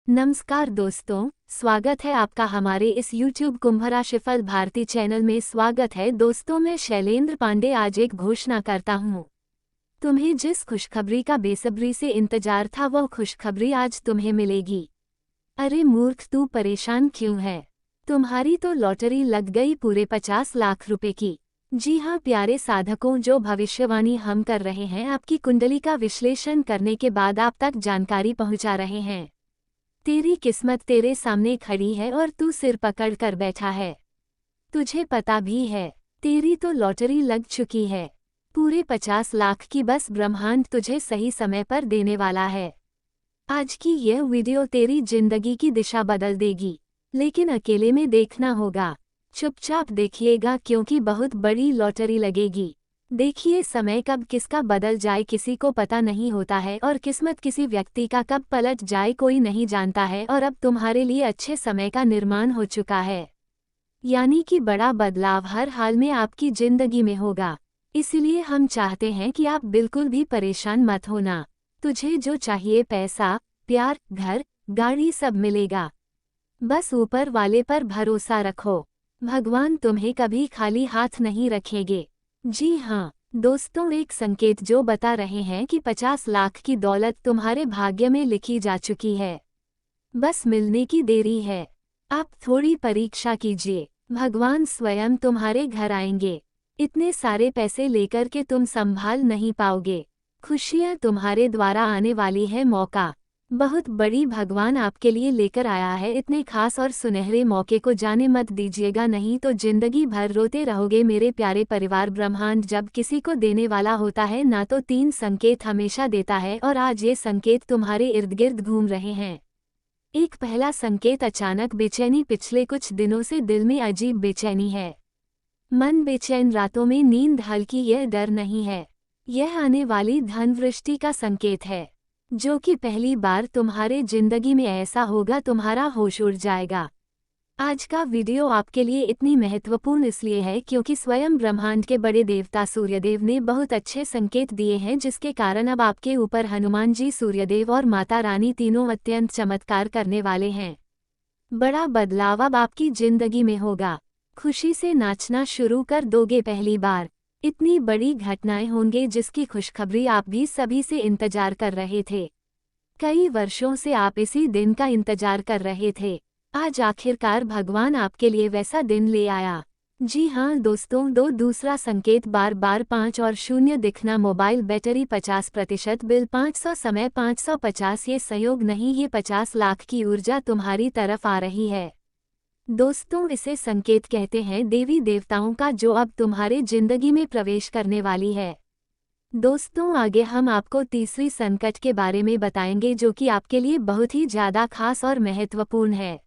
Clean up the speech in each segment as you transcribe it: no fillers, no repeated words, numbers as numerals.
नमस्कार दोस्तों, स्वागत है आपका हमारे इस YouTube कुंभ राशिफल भारती चैनल में। स्वागत है दोस्तों, मैं शैलेंद्र पांडे आज एक घोषणा करता हूँ। तुम्हें जिस खुशखबरी का बेसब्री से इंतजार था वह खुशखबरी आज तुम्हें मिलेगी। अरे मूर्ख, तू परेशान क्यों है? तुम्हारी तो लॉटरी लग गई पूरे 50 लाख रुपए की। जी हाँ प्यारे साधकों, जो भविष्यवाणी हम कर रहे हैं आपकी कुंडली का विश्लेषण करने के बाद आप तक जानकारी पहुँचा रहे हैं। तेरी किस्मत तेरे सामने खड़ी है और तू सिर पकड़ कर बैठा है। तुझे पता भी है तेरी तो लॉटरी लग चुकी है। पूरे 50 लाख की बस ब्रह्मांड तुझे सही समय पर देने वाला है। आज की यह वीडियो तेरी जिंदगी की दिशा बदल देगी, लेकिन अकेले में देखना होगा। चुपचाप देखिएगा क्योंकि बहुत बड़ी लॉटरी लगेगी। देखिए, समय कब किसका बदल जाए किसी को पता नहीं होता है और किस्मत किसी व्यक्ति का कब पलट जाए कोई नहीं जानता है। और अब तुम्हारे लिए अच्छे समय का निर्माण हो चुका है, यानी कि बड़ा बदलाव हर हाल में आपकी जिंदगी में होगा। इसलिए हम चाहते हैं कि आप बिल्कुल भी परेशान मत होना। तुझे जो चाहिए, पैसा, प्यार, घर, गाड़ी, सब मिलेगा। बस ऊपर वाले पर भरोसा रखो, भगवान तुम्हें कभी खाली हाथ नहीं रखेंगे। जी हाँ दोस्तों, एक संकेत जो बता रहे हैं कि 50 लाख की दौलत तुम्हारे भाग्य में लिखी जा चुकी है। बस मिलने की देरी है। आप थोड़ी परीक्षा कीजिए, भगवान स्वयं तुम्हारे घर आएंगे। इतने सारे पैसे लेकर के तुम संभाल नहीं पाओगे। खुशियाँ तुम्हारे द्वारा आने वाली है। मौका बहुत बड़ी भगवान आपके लिए लेकर आया है। इतने खास और सुनहरे मौके को जाने मत दीजिएगा, नहीं तो जिंदगी भर रोते रहोगे। मेरे प्यारे परिवार, ब्रह्मांड जब किसी को देने वाला होता है ना तो 3 संकेत हमेशा देता है, और आज ये संकेत तुम्हारे इर्द गिर्द घूम रहे हैं। एक पहला संकेत, अचानक बेचैनी। पिछले कुछ दिनों से दिल में अजीब बेचैनी है। मन बेचैन, रातों में नींद हल्की। यह डर नहीं है, यह आने वाली धन वृष्टि का संकेत है, जो कि पहली बार तुम्हारे जिंदगी में ऐसा होगा। तुम्हारा होश उड़ जाएगा। आज का वीडियो आपके लिए इतनी महत्वपूर्ण इसलिए है क्योंकि स्वयं ब्रह्मांड के बड़े देवता सूर्यदेव ने बहुत अच्छे संकेत दिए हैं, जिसके कारण अब आपके ऊपर हनुमान जी, सूर्यदेव और माता रानी तीनों अत्यंत चमत्कार करने वाले हैं। बड़ा बदलाव अब आपकी जिंदगी में होगा। खुशी से नाचना शुरू कर दोगे पहली बार। इतनी बड़ी घटनाएं होंगे जिसकी खुशखबरी आप भी सभी से इंतजार कर रहे थे। कई वर्षों से आप इसी दिन का इंतजार कर रहे थे। आज आखिरकार भगवान आपके लिए वैसा दिन ले आया। जी हाँ दोस्तों, दूसरा संकेत, बार बार 5 और 0 दिखना। मोबाइल बैटरी 50%, बिल 500, समय 550। ये संयोग नहीं, ये 50 लाख की ऊर्जा तुम्हारी तरफ आ रही है। दोस्तों, इसे संकेत कहते हैं देवी देवताओं का, जो अब तुम्हारे जिंदगी में प्रवेश करने वाली है। दोस्तों, आगे हम आपको तीसरी संकट के बारे में बताएंगे, जो कि आपके लिए बहुत ही ज़्यादा खास और महत्वपूर्ण है।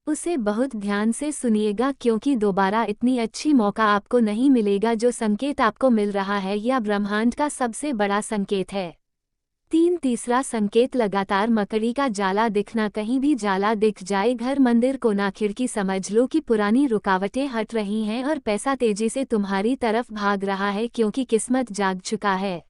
उसे बहुत ध्यान से सुनिएगा क्योंकि दोबारा इतनी अच्छी मौका आपको नहीं मिलेगा। जो संकेत आपको मिल रहा है यह ब्रह्मांड का सबसे बड़ा संकेत है। तीसरा संकेत, लगातार मकड़ी का जाला दिखना। कहीं भी जाला दिख जाए, घर, मंदिर, कोना, खिड़की, समझ लो कि पुरानी रुकावटें हट रही हैं और पैसा तेजी से तुम्हारी तरफ भाग रहा है, क्योंकि किस्मत जाग चुका है।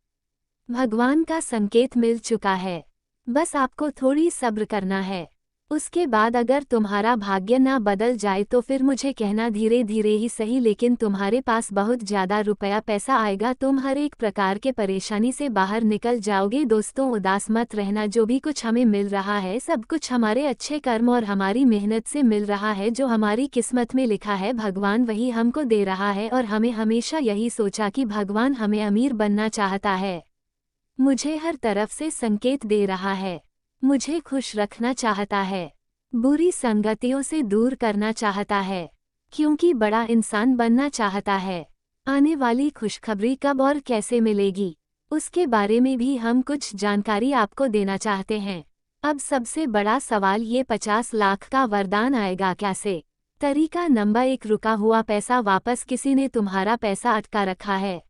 भगवान का संकेत मिल चुका है। बस आपको थोड़ी सब्र करना है। उसके बाद अगर तुम्हारा भाग्य ना बदल जाए तो फिर मुझे कहना, धीरे धीरे ही सही, लेकिन तुम्हारे पास बहुत ज़्यादा रुपया पैसा आएगा। तुम हर एक प्रकार के परेशानी से बाहर निकल जाओगे। दोस्तों, उदास मत रहना। जो भी कुछ हमें मिल रहा है सब कुछ हमारे अच्छे कर्म और हमारी मेहनत से मिल रहा है। जो हमारी किस्मत में लिखा है भगवान वही हमको दे रहा है, और हमें हमेशा यही सोचा कि भगवान हमें अमीर बनना चाहता है। मुझे हर तरफ से संकेत दे रहा है, मुझे खुश रखना चाहता है, बुरी संगतियों से दूर करना चाहता है, क्योंकि बड़ा इंसान बनना चाहता है। आने वाली खुशखबरी कब और कैसे मिलेगी, उसके बारे में भी हम कुछ जानकारी आपको देना चाहते हैं। अब सबसे बड़ा सवाल, ये 50 लाख का वरदान आएगा कैसे? तरीका नंबर 1, रुका हुआ पैसा वापस। किसी ने तुम्हारा पैसा अटका रखा है,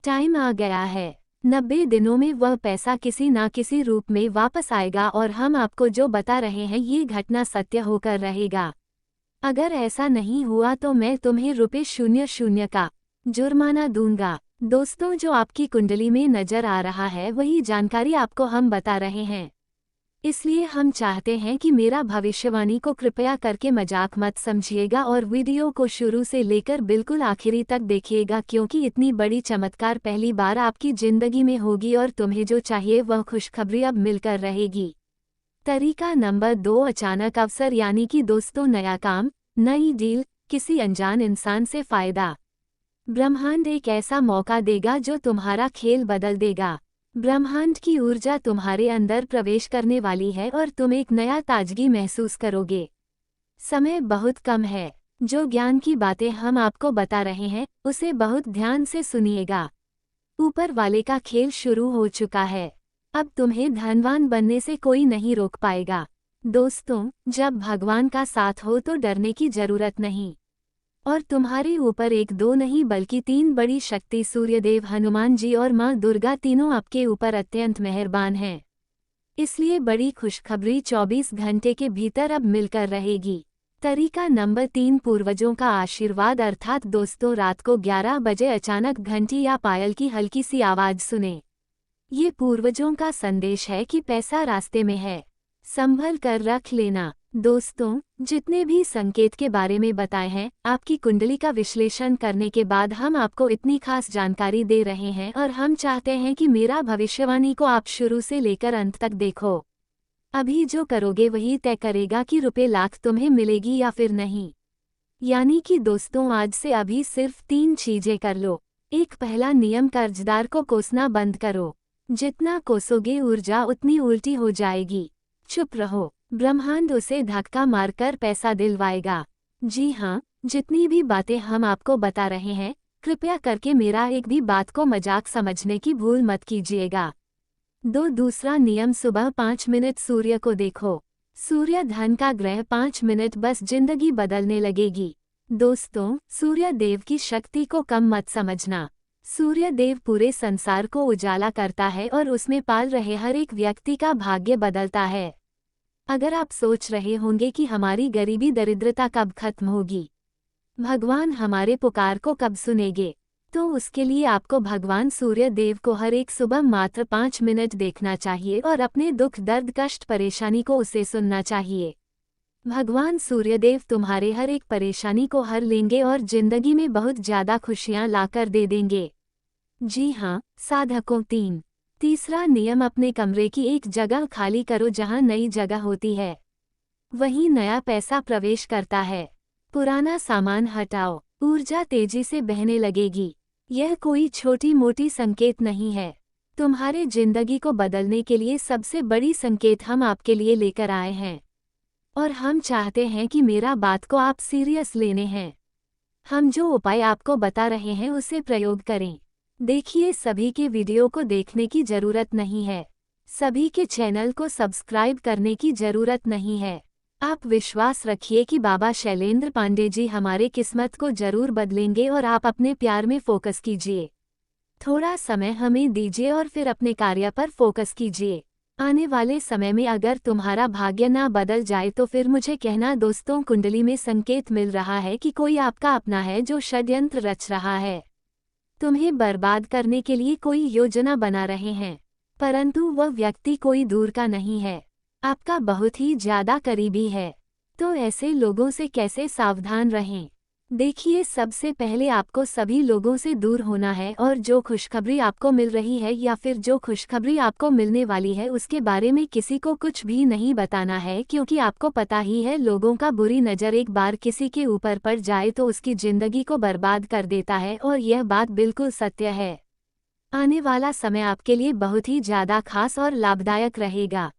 टाइम आ गया है। 90 दिनों में वह पैसा किसी ना किसी रूप में वापस आएगा, और हम आपको जो बता रहे हैं ये घटना सत्य होकर रहेगा। अगर ऐसा नहीं हुआ तो मैं तुम्हें ₹00 का जुर्माना दूंगा। दोस्तों, जो आपकी कुंडली में नजर आ रहा है वही जानकारी आपको हम बता रहे हैं। इसलिए हम चाहते हैं कि मेरा भविष्यवाणी को कृपया करके मजाक मत समझिएगा और वीडियो को शुरू से लेकर बिल्कुल आखिरी तक देखिएगा, क्योंकि इतनी बड़ी चमत्कार पहली बार आपकी जिंदगी में होगी और तुम्हें जो चाहिए वह खुशखबरी अब मिलकर रहेगी। तरीका नंबर 2, अचानक अवसर यानी कि दोस्तों नया काम, नई डील, किसी अनजान इंसान से फायदा। ब्रह्मांड एक ऐसा मौका देगा जो तुम्हारा खेल बदल देगा। ब्रह्मांड की ऊर्जा तुम्हारे अंदर प्रवेश करने वाली है और तुम एक नया ताजगी महसूस करोगे। समय बहुत कम है। जो ज्ञान की बातें हम आपको बता रहे हैं उसे बहुत ध्यान से सुनिएगा। ऊपर वाले का खेल शुरू हो चुका है। अब तुम्हें धनवान बनने से कोई नहीं रोक पाएगा। दोस्तों, जब भगवान का साथ हो तो डरने की जरूरत नहीं। और तुम्हारे ऊपर एक दो नहीं बल्कि 3 बड़ी शक्ति सूर्यदेव, हनुमान जी और माँ दुर्गा तीनों आपके ऊपर अत्यंत मेहरबान हैं। इसलिए बड़ी खुशखबरी 24 घंटे के भीतर अब मिलकर रहेगी। तरीका नंबर 3, पूर्वजों का आशीर्वाद। अर्थात दोस्तों, रात को 11 बजे अचानक घंटी या पायल की हल्की सी आवाज सुने। ये पूर्वजों का संदेश है कि पैसा रास्ते में है, संभल कर रख लेना। दोस्तों, जितने भी संकेत के बारे में बताए हैं, आपकी कुंडली का विश्लेषण करने के बाद हम आपको इतनी खास जानकारी दे रहे हैं और हम चाहते हैं कि मेरा भविष्यवाणी को आप शुरू से लेकर अंत तक देखो। अभी जो करोगे वही तय करेगा कि रुपए लाख तुम्हें मिलेगी या फिर नहीं। यानी कि दोस्तों, आज से अभी सिर्फ 3 चीजें कर लो। एक, पहला नियम, कर्जदार को कोसना बंद करो। जितना कोसोगे ऊर्जा उतनी उल्टी हो जाएगी। चुप रहो, ब्रह्मांड उसे धक्का मारकर पैसा दिलवाएगा। जी हाँ, जितनी भी बातें हम आपको बता रहे हैं, कृपया करके मेरा एक भी बात को मजाक समझने की भूल मत कीजिएगा। 2, दूसरा नियम, सुबह 5 मिनट सूर्य को देखो। सूर्य धन का ग्रह, 5 मिनट बस जिंदगी बदलने लगेगी। दोस्तों, सूर्य देव की शक्ति को कम मत समझना। सूर्य देव पूरे संसार को उजाला करता है और उसमें पाल रहे हर एक व्यक्ति का भाग्य बदलता है। अगर आप सोच रहे होंगे कि हमारी गरीबी दरिद्रता कब खत्म होगी, भगवान हमारे पुकार को कब सुनेंगे, तो उसके लिए आपको भगवान सूर्य देव को हर एक सुबह मात्र 5 मिनट देखना चाहिए और अपने दुख, दर्द, कष्ट, परेशानी को उसे सुनना चाहिए। भगवान सूर्यदेव तुम्हारे हर एक परेशानी को हर लेंगे और जिंदगी में बहुत ज्यादा खुशियां लाकर दे देंगे। जी हाँ, साधकों। 3, तीसरा नियम, अपने कमरे की एक जगह खाली करो जहां नई जगह होती है वहीं नया पैसा प्रवेश करता है। पुराना सामान हटाओ, ऊर्जा तेजी से बहने लगेगी। यह कोई छोटी मोटी संकेत नहीं है। तुम्हारे जिंदगी को बदलने के लिए सबसे बड़ी संकेत हम आपके लिए लेकर आए हैं और हम चाहते हैं कि मेरा बात को आप सीरियस लेने हैं। हम जो उपाय आपको बता रहे हैं उसे प्रयोग करें। देखिए, सभी के वीडियो को देखने की जरूरत नहीं है, सभी के चैनल को सब्सक्राइब करने की जरूरत नहीं है। आप विश्वास रखिए कि बाबा शैलेंद्र पांडे जी हमारे किस्मत को जरूर बदलेंगे और आप अपने प्यार में फोकस कीजिए। थोड़ा समय हमें दीजिए और फिर अपने कार्य पर फोकस कीजिए। आने वाले समय में अगर तुम्हारा भाग्य ना बदल जाए तो फिर मुझे कहना। दोस्तों, कुंडली में संकेत मिल रहा है कि कोई आपका अपना है जो षड्यंत्र रच रहा है। तुम्हें बर्बाद करने के लिए कोई योजना बना रहे हैं, परंतु वह व्यक्ति कोई दूर का नहीं है, आपका बहुत ही ज्यादा करीबी है। तो ऐसे लोगों से कैसे सावधान रहें? देखिए, सबसे पहले आपको सभी लोगों से दूर होना है और जो खुशखबरी आपको मिल रही है या फिर जो खुशखबरी आपको मिलने वाली है उसके बारे में किसी को कुछ भी नहीं बताना है, क्योंकि आपको पता ही है लोगों का बुरी नज़र एक बार किसी के ऊपर पड़ जाए तो उसकी जिंदगी को बर्बाद कर देता है और यह बात बिल्कुल सत्य है। आने वाला समय आपके लिए बहुत ही ज़्यादा खास और लाभदायक रहेगा,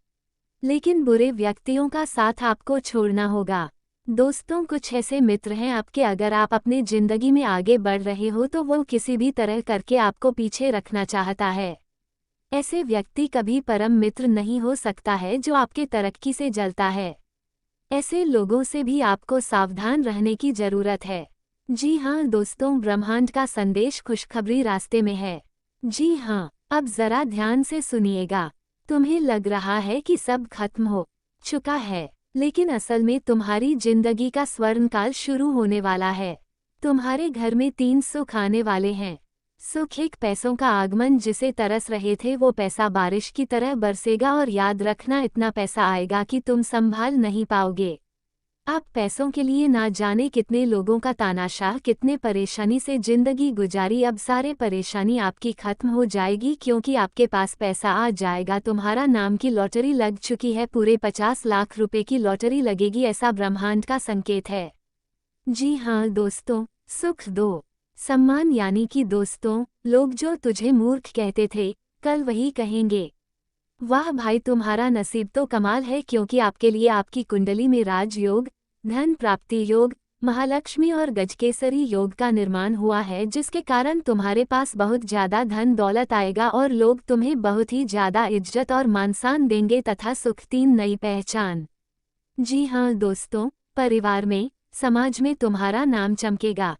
लेकिन बुरे व्यक्तियों का साथ आपको छोड़ना होगा। दोस्तों, कुछ ऐसे मित्र हैं आपके, अगर आप अपने जिंदगी में आगे बढ़ रहे हो तो वो किसी भी तरह करके आपको पीछे रखना चाहता है। ऐसे व्यक्ति कभी परम मित्र नहीं हो सकता है जो आपके तरक्की से जलता है। ऐसे लोगों से भी आपको सावधान रहने की जरूरत है। जी हाँ दोस्तों, ब्रह्मांड का संदेश, खुशखबरी रास्ते में है। जी हाँ, अब जरा ध्यान से सुनिएगा। तुम्हें लग रहा है कि सब खत्म हो चुका है, लेकिन असल में तुम्हारी जिंदगी का स्वर्णकाल शुरू होने वाला है। तुम्हारे घर में 3 सुख आने वाले हैं। सुख एक पैसों का आगमन, जिसे तरस रहे थे वो पैसा बारिश की तरह बरसेगा और याद रखना इतना पैसा आएगा कि तुम संभाल नहीं पाओगे। आप पैसों के लिए ना जाने कितने लोगों का तानाशाह, कितने परेशानी से जिंदगी गुजारी। अब सारे परेशानी आपकी खत्म हो जाएगी क्योंकि आपके पास पैसा आ जाएगा। तुम्हारा नाम की लॉटरी लग चुकी है, पूरे 50 लाख रुपए की लॉटरी लगेगी, ऐसा ब्रह्मांड का संकेत है। जी हाँ दोस्तों, सुख दो सम्मान यानी कि दोस्तों, लोग जो तुझे मूर्ख कहते थे कल वही कहेंगे। वाह भाई, तुम्हारा नसीब तो कमाल है, क्योंकि आपके लिए आपकी कुंडली में राजयोग, धन प्राप्ति योग, महालक्ष्मी और गजकेसरी योग का निर्माण हुआ है, जिसके कारण तुम्हारे पास बहुत ज्यादा धन दौलत आएगा और लोग तुम्हें बहुत ही ज्यादा इज्जत और मानसान देंगे तथा सुख 3 नई पहचान। जी हाँ दोस्तों, परिवार में, समाज में तुम्हारा नाम चमकेगा।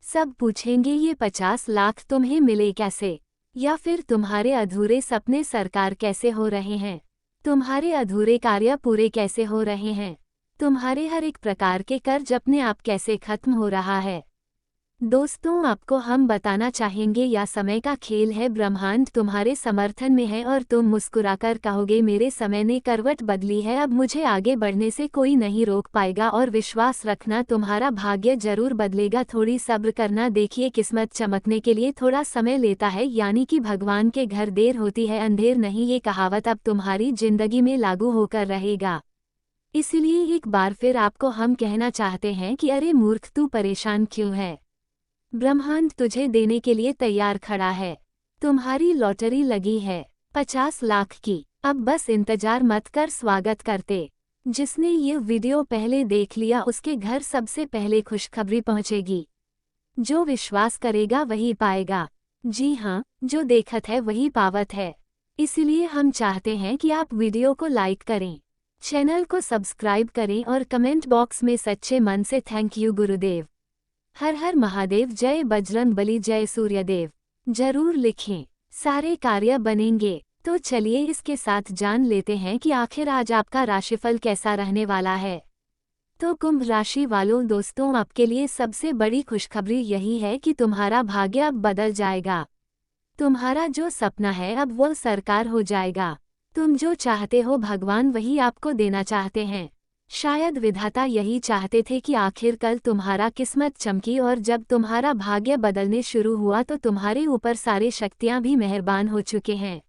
सब पूछेंगे ये 50 लाख तुम्हें मिले कैसे, या फिर तुम्हारे अधूरे सपने साकार कैसे हो रहे हैं, तुम्हारे अधूरे कार्य पूरे कैसे हो रहे हैं, तुम्हारे हर एक प्रकार के कर्ज अपने आप कैसे खत्म हो रहा है। दोस्तों, आपको हम बताना चाहेंगे यह समय का खेल है, ब्रह्मांड तुम्हारे समर्थन में है और तुम मुस्कुराकर कहोगे मेरे समय ने करवट बदली है, अब मुझे आगे बढ़ने से कोई नहीं रोक पाएगा। और विश्वास रखना, तुम्हारा भाग्य जरूर बदलेगा। थोड़ी सब्र करना, देखिए किस्मत चमकने के लिए थोड़ा समय लेता है, यानी कि भगवान के घर देर होती है अंधेर नहीं, ये कहावत अब तुम्हारी जिंदगी में लागू होकर रहेगा। इसलिए एक बार फिर आपको हम कहना चाहते हैं कि अरे मूर्ख, तू परेशान क्यों है, ब्रह्मांड तुझे देने के लिए तैयार खड़ा है। तुम्हारी लॉटरी लगी है 50 लाख की, अब बस इंतजार मत कर, स्वागत करते। जिसने ये वीडियो पहले देख लिया उसके घर सबसे पहले खुशखबरी पहुंचेगी। जो विश्वास करेगा वही पाएगा। जी हाँ, जो देखत है वही पावत है। इसलिए हम चाहते हैं कि आप वीडियो को लाइक करें, चैनल को सब्सक्राइब करें और कमेंट बॉक्स में सच्चे मन से थैंक यू गुरुदेव, हर हर महादेव, जय बजरंग बली, जय सूर्यदेव जरूर लिखें। सारे कार्य बनेंगे। तो चलिए इसके साथ जान लेते हैं कि आखिर आज आपका राशिफल कैसा रहने वाला है। तो कुंभ राशि वालों, दोस्तों आपके लिए सबसे बड़ी खुशखबरी यही है कि तुम्हारा भाग्य अब बदल जाएगा। तुम्हारा जो सपना है अब वो साकार हो जाएगा। तुम जो चाहते हो भगवान वही आपको देना चाहते हैं। शायद विधाता यही चाहते थे कि आखिर कल तुम्हारा किस्मत चमकी और जब तुम्हारा भाग्य बदलने शुरू हुआ तो तुम्हारे ऊपर सारे शक्तियां भी मेहरबान हो चुके हैं।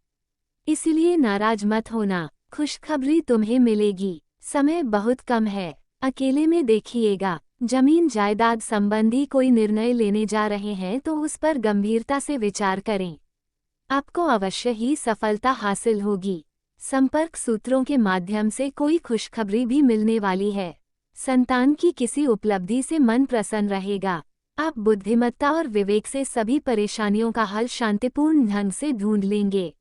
इसलिए नाराज मत होना, खुशखबरी तुम्हें मिलेगी। समय बहुत कम है, अकेले में देखिएगा। जमीन जायदाद संबंधी कोई निर्णय लेने जा रहे हैं तो उस पर गंभीरता से विचार करें, आपको अवश्य ही सफलता हासिल होगी। संपर्क सूत्रों के माध्यम से कोई खुशखबरी भी मिलने वाली है। संतान की किसी उपलब्धि से मन प्रसन्न रहेगा। आप बुद्धिमत्ता और विवेक से सभी परेशानियों का हल शांतिपूर्ण ढंग से ढूंढ लेंगे।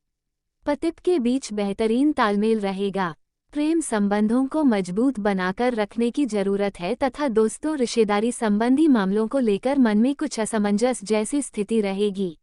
पति के बीच बेहतरीन तालमेल रहेगा। प्रेम संबंधों को मजबूत बनाकर रखने की जरूरत है तथा दोस्तों रिश्तेदारी संबंधी मामलों को लेकर मन में कुछ असमंजस जैसी स्थिति रहेगी।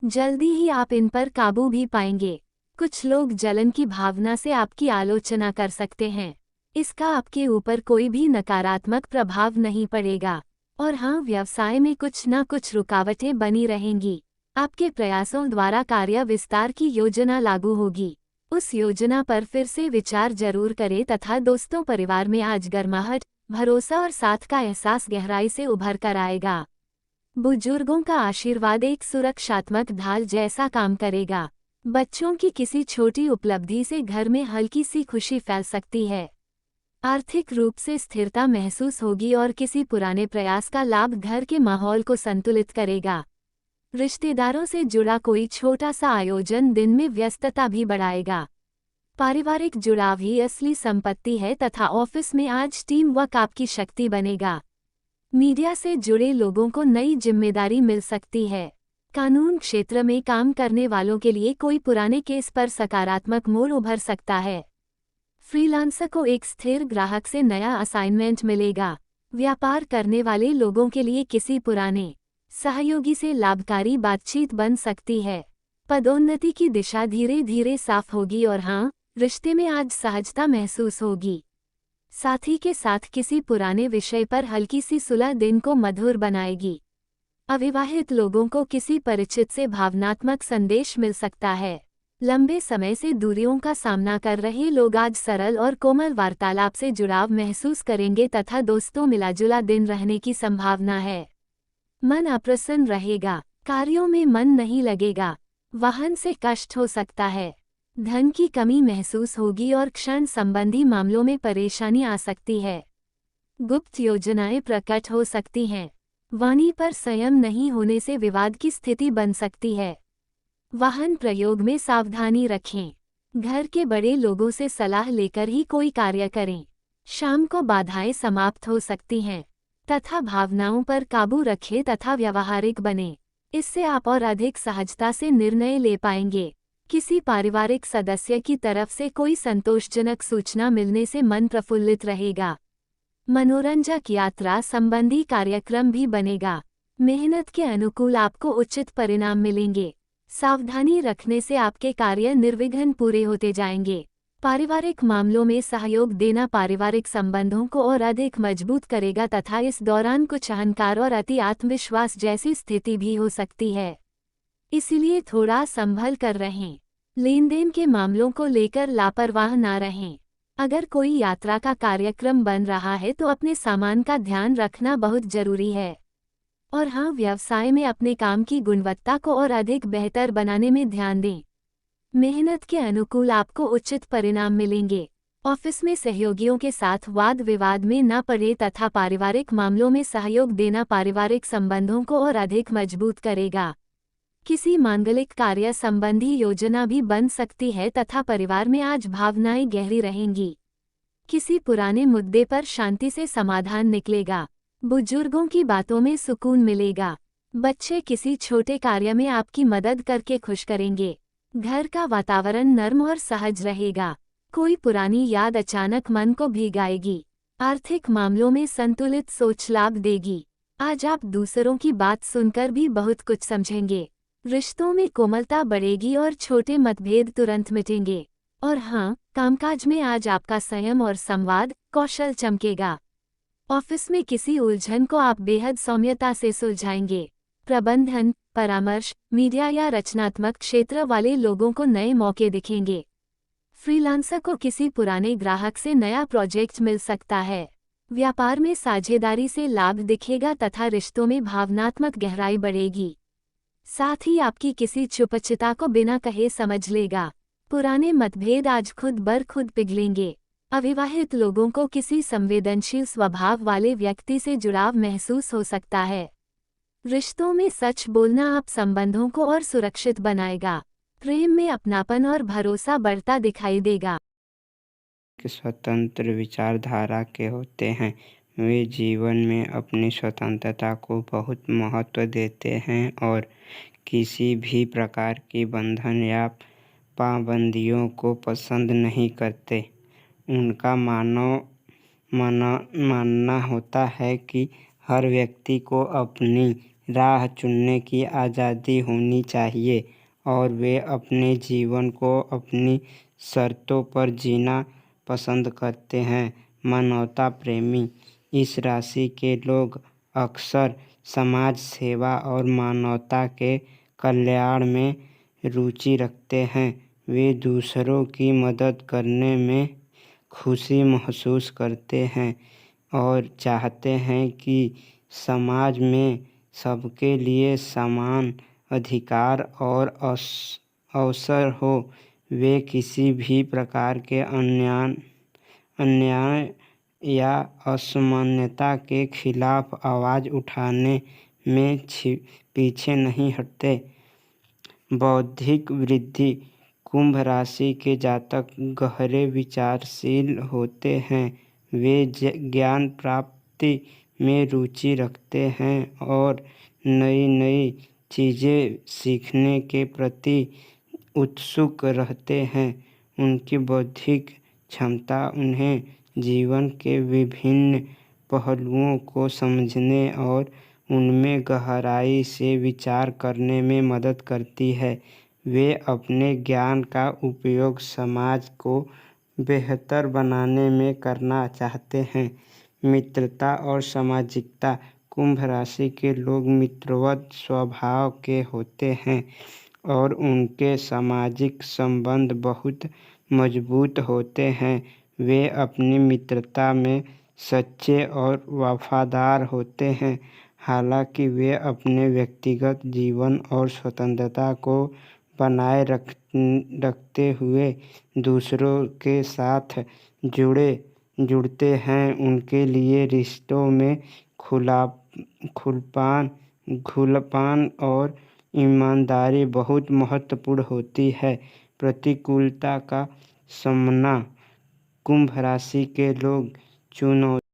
जल्दी ही आप इन पर काबू भी पाएंगे। कुछ लोग जलन की भावना से आपकी आलोचना कर सकते हैं, इसका आपके ऊपर कोई भी नकारात्मक प्रभाव नहीं पड़ेगा। और हाँ, व्यवसाय में कुछ न कुछ रुकावटें बनी रहेंगी। आपके प्रयासों द्वारा कार्य विस्तार की योजना लागू होगी। उस योजना पर फिर से विचार जरूर करें तथा दोस्तों परिवार में आज गर्माहट, भरोसा और साथ का एहसास गहराई से उभर कर आएगा। बुजुर्गों का आशीर्वाद एक सुरक्षात्मक ढाल जैसा काम करेगा। बच्चों की किसी छोटी उपलब्धि से घर में हल्की सी खुशी फैल सकती है। आर्थिक रूप से स्थिरता महसूस होगी और किसी पुराने प्रयास का लाभ घर के माहौल को संतुलित करेगा। रिश्तेदारों से जुड़ा कोई छोटा सा आयोजन दिन में व्यस्तता भी बढ़ाएगा। पारिवारिक जुड़ाव ही असली संपत्ति है तथा ऑफिस में आज टीम वर्क आपकी शक्ति बनेगा। मीडिया से जुड़े लोगों को नई जिम्मेदारी मिल सकती है। कानून क्षेत्र में काम करने वालों के लिए कोई पुराने केस पर सकारात्मक मोड़ उभर सकता है। फ्रीलांसर को एक स्थिर ग्राहक से नया असाइनमेंट मिलेगा। व्यापार करने वाले लोगों के लिए किसी पुराने सहयोगी से लाभकारी बातचीत बन सकती है। पदोन्नति की दिशा धीरे धीरे साफ होगी और हाँ, रिश्ते में आज सहजता महसूस होगी। साथी के साथ किसी पुराने विषय पर हल्की सी सुलह दिन को मधुर बनाएगी। अविवाहित लोगों को किसी परिचित से भावनात्मक संदेश मिल सकता है। लंबे समय से दूरियों का सामना कर रहे लोग आज सरल और कोमल वार्तालाप से जुड़ाव महसूस करेंगे तथा दोस्तों मिलाजुला दिन रहने की संभावना है। मन अप्रसन्न रहेगा, कार्यों में मन नहीं लगेगा, वाहन से कष्ट हो सकता है, धन की कमी महसूस होगी और क्षण संबंधी मामलों में परेशानी आ सकती है। गुप्त योजनाएं प्रकट हो सकती हैं। वाणी पर संयम नहीं होने से विवाद की स्थिति बन सकती है। वाहन प्रयोग में सावधानी रखें। घर के बड़े लोगों से सलाह लेकर ही कोई कार्य करें। शाम को बाधाएं समाप्त हो सकती हैं तथा भावनाओं पर काबू रखें तथा व्यावहारिक बने। इससे आप और अधिक सहजता से निर्णय ले पाएंगे। किसी पारिवारिक सदस्य की तरफ से कोई संतोषजनक सूचना मिलने से मन प्रफुल्लित रहेगा। मनोरंजक यात्रा संबंधी कार्यक्रम भी बनेगा। मेहनत के अनुकूल आपको उचित परिणाम मिलेंगे। सावधानी रखने से आपके कार्य निर्विघ्न पूरे होते जाएंगे। पारिवारिक मामलों में सहयोग देना पारिवारिक संबंधों को और अधिक मजबूत करेगा तथा इस दौरान कुछ अहंकार और अति आत्मविश्वास जैसी स्थिति भी हो सकती है। इसलिए थोड़ा संभल कर रहें। लेन देन के मामलों को लेकर लापरवाह ना रहें। अगर कोई यात्रा का कार्यक्रम बन रहा है तो अपने सामान का ध्यान रखना बहुत जरूरी है। और हाँ, व्यवसाय में अपने काम की गुणवत्ता को और अधिक बेहतर बनाने में ध्यान दें। मेहनत के अनुकूल आपको उचित परिणाम मिलेंगे। ऑफिस में सहयोगियों के साथ वाद विवाद में न पड़े तथा पारिवारिक मामलों में सहयोग देना पारिवारिक संबंधों को और अधिक मजबूत करेगा। किसी मांगलिक कार्य संबंधी योजना भी बन सकती है तथा परिवार में आज भावनाएं गहरी रहेंगी। किसी पुराने मुद्दे पर शांति से समाधान निकलेगा। बुजुर्गों की बातों में सुकून मिलेगा। बच्चे किसी छोटे कार्य में आपकी मदद करके खुश करेंगे। घर का वातावरण नर्म और सहज रहेगा। कोई पुरानी याद अचानक मन को भिगाएगी। आर्थिक मामलों में संतुलित सोच लाभ देगी। आज आप दूसरों की बात सुनकर भी बहुत कुछ समझेंगे। रिश्तों में कोमलता बढ़ेगी और छोटे मतभेद तुरंत मिटेंगे। और हाँ, कामकाज में आज आपका संयम और संवाद कौशल चमकेगा। ऑफिस में किसी उलझन को आप बेहद सौम्यता से सुलझाएंगे। प्रबंधन, परामर्श, मीडिया या रचनात्मक क्षेत्र वाले लोगों को नए मौके दिखेंगे। फ्रीलांसर को किसी पुराने ग्राहक से नया प्रोजेक्ट मिल सकता है। व्यापार में साझेदारी से लाभ दिखेगा तथा रिश्तों में भावनात्मक गहराई बढ़ेगी। साथ ही आपकी किसी चुपचिता को बिना कहे समझ लेगा। पुराने मतभेद आज खुद बर खुद पिघलेंगे। अविवाहित लोगों को किसी संवेदनशील स्वभाव वाले व्यक्ति से जुड़ाव महसूस हो सकता है। रिश्तों में सच बोलना आप संबंधों को और सुरक्षित बनाएगा। प्रेम में अपनापन और भरोसा बढ़ता दिखाई देगा। स्वतंत्र विचारधारा के होते हैं। वे जीवन में अपनी स्वतंत्रता को बहुत महत्व देते हैं और किसी भी प्रकार की बंधन या पाबंदियों को पसंद नहीं करते। उनका मानना होता है कि हर व्यक्ति को अपनी राह चुनने की आज़ादी होनी चाहिए और वे अपने जीवन को अपनी शर्तों पर जीना पसंद करते हैं। मानवता प्रेमी इस राशि के लोग अक्सर समाज सेवा और मानवता के कल्याण में रुचि रखते हैं। वे दूसरों की मदद करने में खुशी महसूस करते हैं और चाहते हैं कि समाज में सबके लिए समान अधिकार और अवसर हो। वे किसी भी प्रकार के अन्याय या असमानता के खिलाफ आवाज़ उठाने में पीछे नहीं हटते। बौद्धिक वृद्धि कुंभ राशि के जातक गहरे विचारशील होते हैं। वे ज्ञान प्राप्ति में रुचि रखते हैं और नई नई चीज़ें सीखने के प्रति उत्सुक रहते हैं। उनकी बौद्धिक क्षमता उन्हें जीवन के विभिन्न पहलुओं को समझने और उनमें गहराई से विचार करने में मदद करती है। वे अपने ज्ञान का उपयोग समाज को बेहतर बनाने में करना चाहते हैं। मित्रता और सामाजिकता कुंभ राशि के लोग मित्रवत स्वभाव के होते हैं और उनके सामाजिक संबंध बहुत मजबूत होते हैं। वे अपनी मित्रता में सच्चे और वफादार होते हैं। हालांकि वे अपने व्यक्तिगत जीवन और स्वतंत्रता को बनाए रखते हुए दूसरों के साथ जुड़ते हैं। उनके लिए रिश्तों में खुलापन और ईमानदारी बहुत महत्वपूर्ण होती है। प्रतिकूलता का सामना कुंभ राशि के लोग चुनौती